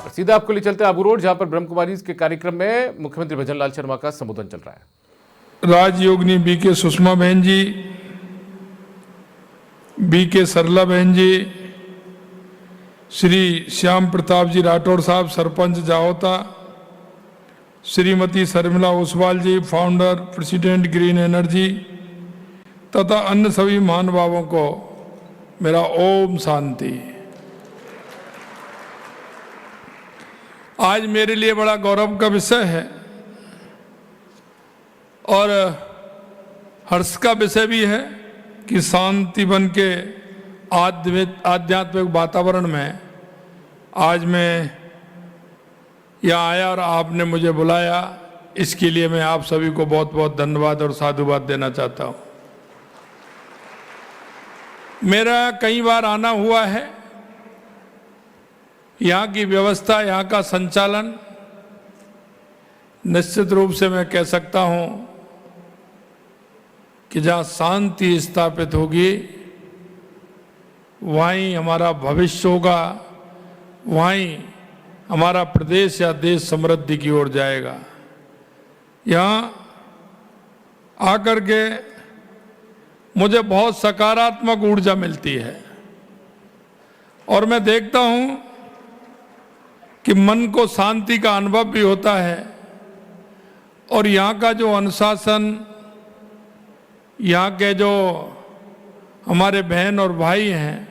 और सीधा आपको ले चलते हैं आबू रोड, जहां पर ब्रह्म कुमारी के कार्यक्रम में मुख्यमंत्री भजन लाल शर्मा का संबोधन चल रहा है। राजयोगिनी बीके सुषमा बहन जी, बीके सरला बहन जी, श्री श्याम प्रताप जी राठौड़ साहब सरपंच जाओता, श्रीमती शर्मिला ओसवाल जी फाउंडर प्रेसिडेंट ग्रीन एनर्जी तथा अन्य सभी महानुभावों को मेरा ओम शांति। आज मेरे लिए बड़ा गौरव का विषय है और हर्ष का विषय भी है कि शांति बन के आध्यात्मिक वातावरण में आज मैं यहाँ आया और आपने मुझे बुलाया। इसके लिए मैं आप सभी को बहुत बहुत धन्यवाद और साधुवाद देना चाहता हूँ। मेरा कई बार आना हुआ है। यहाँ की व्यवस्था, यहाँ का संचालन निश्चित रूप से मैं कह सकता हूँ कि जहाँ शांति स्थापित होगी वहीं हमारा भविष्य होगा, वहीं हमारा प्रदेश या देश समृद्धि की ओर जाएगा। यहाँ आकर के मुझे बहुत सकारात्मक ऊर्जा मिलती है और मैं देखता हूँ कि मन को शांति का अनुभव भी होता है और यहाँ का जो अनुशासन, यहाँ के जो हमारे बहन और भाई हैं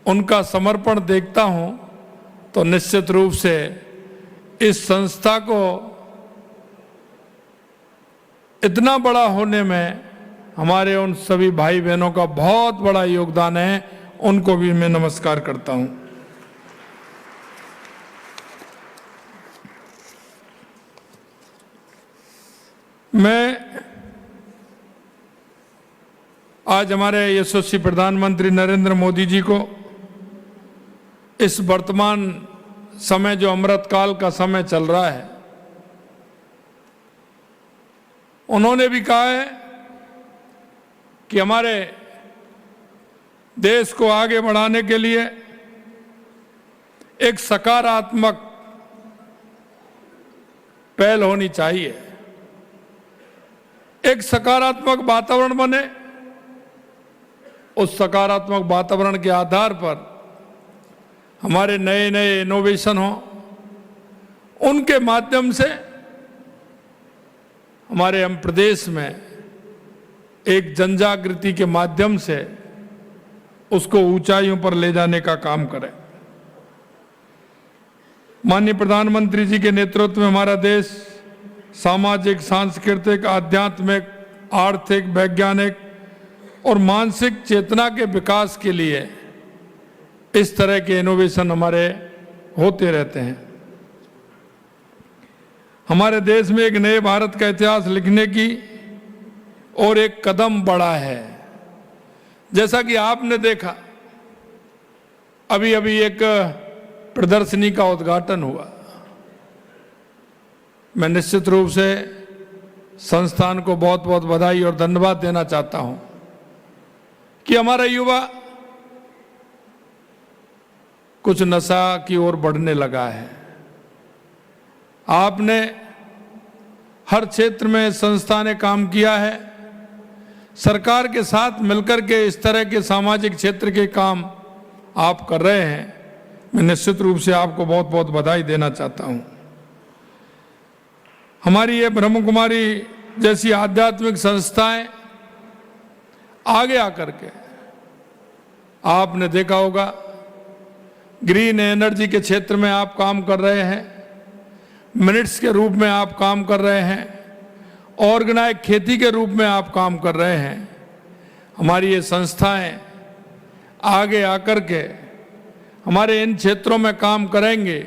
उनका समर्पण देखता हूँ तो निश्चित रूप से इस संस्था को इतना बड़ा होने में हमारे उन सभी भाई बहनों का बहुत बड़ा योगदान है। उनको भी मैं नमस्कार करता हूँ। मैं आज हमारे यशस्वी प्रधानमंत्री नरेंद्र मोदी जी को इस वर्तमान समय जो अमृतकाल का समय चल रहा है, उन्होंने भी कहा है कि हमारे देश को आगे बढ़ाने के लिए एक सकारात्मक पहल होनी चाहिए, एक सकारात्मक वातावरण बने। उस सकारात्मक वातावरण के आधार पर हमारे नए नए इनोवेशन हो, उनके माध्यम से हमारे हम प्रदेश में एक जनजागृति के माध्यम से उसको ऊंचाइयों पर ले जाने का काम करें। माननीय प्रधानमंत्री जी के नेतृत्व में हमारा देश सामाजिक, सांस्कृतिक, आध्यात्मिक, आर्थिक, वैज्ञानिक और मानसिक चेतना के विकास के लिए इस तरह के इनोवेशन हमारे होते रहते हैं। हमारे देश में एक नए भारत का इतिहास लिखने की और एक कदम बढ़ा है। जैसा कि आपने देखा, अभी अभी एक प्रदर्शनी का उद्घाटन हुआ। मैं निश्चित रूप से संस्थान को बहुत बहुत बधाई और धन्यवाद देना चाहता हूं कि हमारा युवा कुछ नशा की ओर बढ़ने लगा है। आपने हर क्षेत्र में संस्था ने काम किया है। सरकार के साथ मिलकर के इस तरह के सामाजिक क्षेत्र के काम आप कर रहे हैं। मैं निश्चित रूप से आपको बहुत बहुत बधाई देना चाहता हूं। हमारी ये ब्रह्म कुमारी जैसी आध्यात्मिक संस्थाएं आगे आकर के, आपने देखा होगा ग्रीन एनर्जी के क्षेत्र में आप काम कर रहे हैं, मिनट्स के रूप में आप काम कर रहे हैं, ऑर्गेनाइज खेती के रूप में आप काम कर रहे हैं। हमारी ये संस्थाएं आगे आकर के हमारे इन क्षेत्रों में काम करेंगे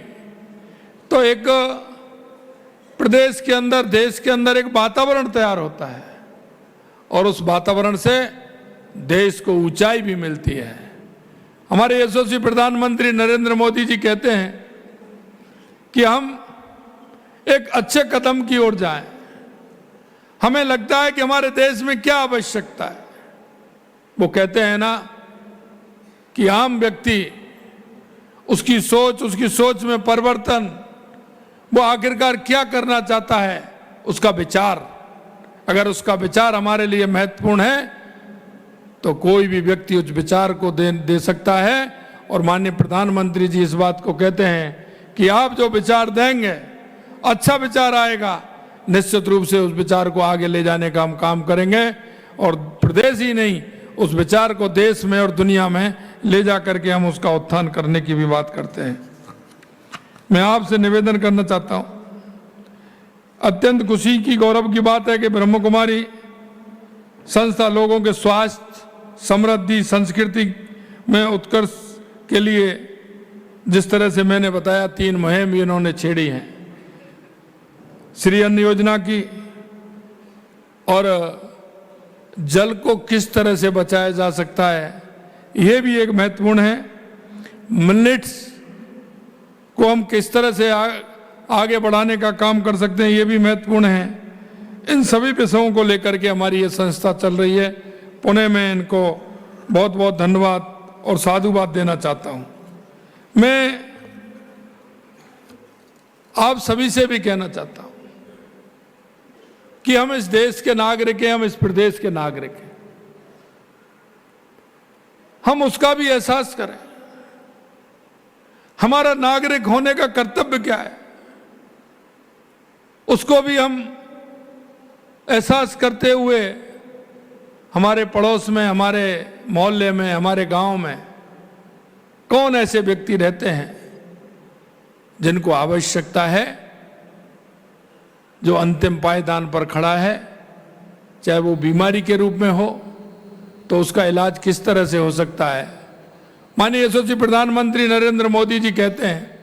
तो एक प्रदेश के अंदर, देश के अंदर एक वातावरण तैयार होता है और उस वातावरण से देश को ऊंचाई भी मिलती है। हमारे यशस्वी प्रधानमंत्री नरेंद्र मोदी जी कहते हैं कि हम एक अच्छे कदम की ओर जाएं। हमें लगता है कि हमारे देश में क्या आवश्यकता है। वो कहते हैं ना कि आम व्यक्ति उसकी सोच में परिवर्तन, वो आखिरकार क्या करना चाहता है, उसका विचार, अगर उसका विचार हमारे लिए महत्वपूर्ण है तो कोई भी व्यक्ति उस विचार को दे सकता है। और माननीय प्रधानमंत्री जी इस बात को कहते हैं कि आप जो विचार देंगे, अच्छा विचार आएगा, निश्चित रूप से उस विचार को आगे ले जाने का हम काम करेंगे और प्रदेश ही नहीं, उस विचार को देश में और दुनिया में ले जा करके हम उसका उत्थान करने की भी बात करते हैं। मैं आपसे निवेदन करना चाहता हूं, अत्यंत खुशी की, गौरव की बात है कि ब्रह्म कुमारी संस्था लोगों के स्वास्थ्य, समृद्धि, संस्कृति में उत्कर्ष के लिए जिस तरह से मैंने बताया 3 मुहिम इन्होंने छेड़ी हैं, श्री अन्न योजना की, और जल को किस तरह से बचाया जा सकता है ये भी एक महत्वपूर्ण है। मिलेट्स को हम किस तरह से आगे बढ़ाने का काम कर सकते हैं ये भी महत्वपूर्ण है। इन सभी विषयों को लेकर के हमारी ये संस्था चल रही है। पुणे में इनको बहुत बहुत धन्यवाद और साधुवाद देना चाहता हूं। मैं आप सभी से भी कहना चाहता हूं कि हम इस देश के नागरिक हैं, हम इस प्रदेश के नागरिक हैं, हम उसका भी एहसास करें। हमारा नागरिक होने का कर्तव्य क्या है, उसको भी हम एहसास करते हुए हमारे पड़ोस में, हमारे मोहल्ले में, हमारे गांव में कौन ऐसे व्यक्ति रहते हैं जिनको आवश्यकता है, जो अंतिम पायदान पर खड़ा है, चाहे वो बीमारी के रूप में हो तो उसका इलाज किस तरह से हो सकता है। माननीय यशस्वी प्रधानमंत्री नरेंद्र मोदी जी कहते हैं